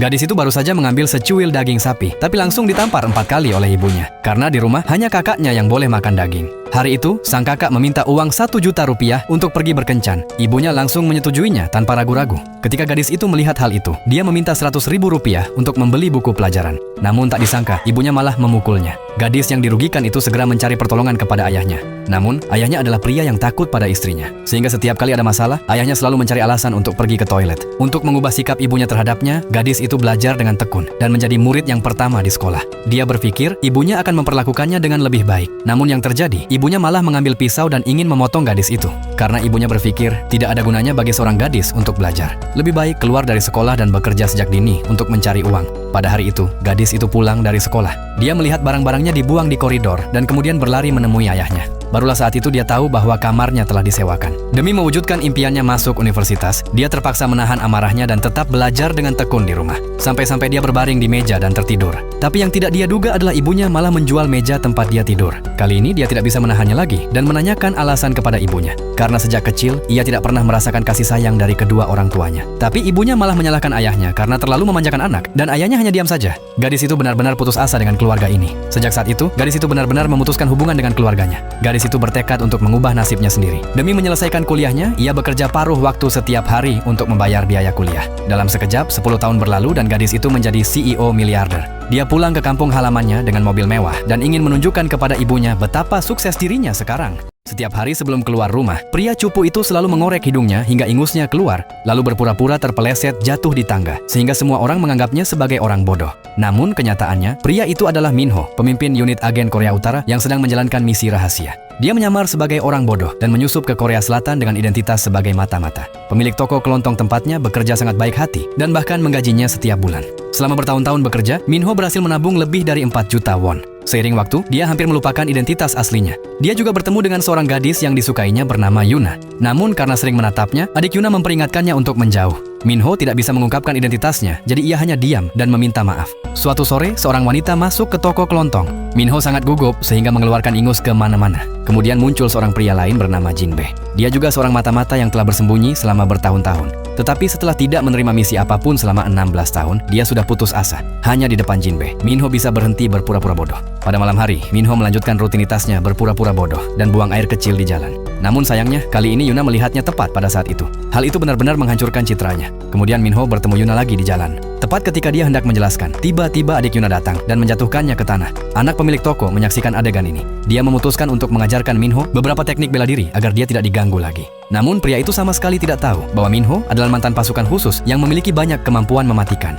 Gadis itu baru saja mengambil secuil daging sapi, tapi langsung ditampar 4 kali oleh ibunya. Karena di rumah hanya kakaknya yang boleh makan daging. Hari itu, sang kakak meminta uang 1 juta rupiah untuk pergi berkencan. Ibunya langsung menyetujuinya tanpa ragu-ragu. Ketika gadis itu melihat hal itu, dia meminta 100.000 rupiah untuk membeli buku pelajaran. Namun tak disangka, ibunya malah memukulnya. Gadis yang dirugikan itu segera mencari pertolongan kepada ayahnya. Namun, ayahnya adalah pria yang takut pada istrinya. Sehingga setiap kali ada masalah, ayahnya selalu mencari alasan untuk pergi ke toilet. Untuk mengubah sikap ibunya terhadapnya, gadis itu belajar dengan tekun dan menjadi murid yang pertama di sekolah. Dia berpikir ibunya akan memperlakukannya dengan lebih baik. Namun yang terjadi, ibunya malah mengambil pisau dan ingin memotong gadis itu. Karena ibunya berpikir tidak ada gunanya bagi seorang gadis untuk belajar. Lebih baik keluar dari sekolah dan bekerja sejak dini untuk mencari uang. Pada hari itu, gadis itu pulang dari sekolah. Dia melihat barang-barangnya dibuang di koridor dan kemudian berlari menemui ayahnya. Barulah saat itu dia tahu bahwa kamarnya telah disewakan. Demi mewujudkan impiannya masuk universitas, dia terpaksa menahan amarahnya dan tetap belajar dengan tekun di rumah. Sampai-sampai dia berbaring di meja dan tertidur. Tapi yang tidak dia duga adalah ibunya malah menjual meja tempat dia tidur. Kali ini dia tidak bisa menahannya lagi dan menanyakan alasan kepada ibunya. Karena sejak kecil, ia tidak pernah merasakan kasih sayang dari kedua orang tuanya. Tapi ibunya malah menyalahkan ayahnya karena terlalu memanjakan anak dan ayahnya hanya diam saja. Gadis itu benar-benar putus asa dengan keluarga ini. Sejak saat itu, gadis itu benar-benar memutuskan hubungan dengan keluarganya. Gadis itu bertekad untuk mengubah nasibnya sendiri. Demi menyelesaikan kuliahnya, ia bekerja paruh waktu setiap hari untuk membayar biaya kuliah. Dalam sekejap, 10 tahun berlalu dan gadis itu menjadi CEO miliarder. Dia pulang ke kampung halamannya dengan mobil mewah dan ingin menunjukkan kepada ibunya betapa sukses dirinya sekarang. Setiap hari sebelum keluar rumah, pria cupu itu selalu mengorek hidungnya hingga ingusnya keluar, lalu berpura-pura terpeleset jatuh di tangga, sehingga semua orang menganggapnya sebagai orang bodoh. Namun kenyataannya, pria itu adalah Minho, pemimpin unit agen Korea Utara yang sedang menjalankan misi rahasia. Dia menyamar sebagai orang bodoh dan menyusup ke Korea Selatan dengan identitas sebagai mata-mata. Pemilik toko kelontong tempatnya bekerja sangat baik hati dan bahkan menggajinya setiap bulan. Selama bertahun-tahun bekerja, Minho berhasil menabung lebih dari 4 juta won. Seiring waktu, dia hampir melupakan identitas aslinya. Dia juga bertemu dengan seorang gadis yang disukainya bernama Yuna. Namun karena sering menatapnya, adik Yuna memperingatkannya untuk menjauh. Minho tidak bisa mengungkapkan identitasnya, jadi ia hanya diam dan meminta maaf. Suatu sore, seorang wanita masuk ke toko kelontong. Minho sangat gugup sehingga mengeluarkan ingus ke mana-mana. Kemudian muncul seorang pria lain bernama Jinbae. Dia juga seorang mata-mata yang telah bersembunyi selama bertahun-tahun. Tetapi setelah tidak menerima misi apapun selama 16 tahun, dia sudah putus asa. Hanya di depan Jinbae, Minho bisa berhenti berpura-pura bodoh. Pada malam hari, Minho melanjutkan rutinitasnya berpura-pura bodoh dan buang air kecil di jalan. Namun sayangnya, kali ini Yuna melihatnya tepat pada saat itu. Hal itu benar-benar menghancurkan citranya. Kemudian Minho bertemu Yuna lagi di jalan. Tepat ketika dia hendak menjelaskan, tiba-tiba adik Yuna datang dan menjatuhkannya ke tanah. Anak pemilik toko menyaksikan adegan ini. Dia memutuskan untuk mengajarkan Minho beberapa teknik bela diri agar dia tidak diganggu lagi. Namun pria itu sama sekali tidak tahu bahwa Minho adalah mantan pasukan khusus yang memiliki banyak kemampuan mematikan.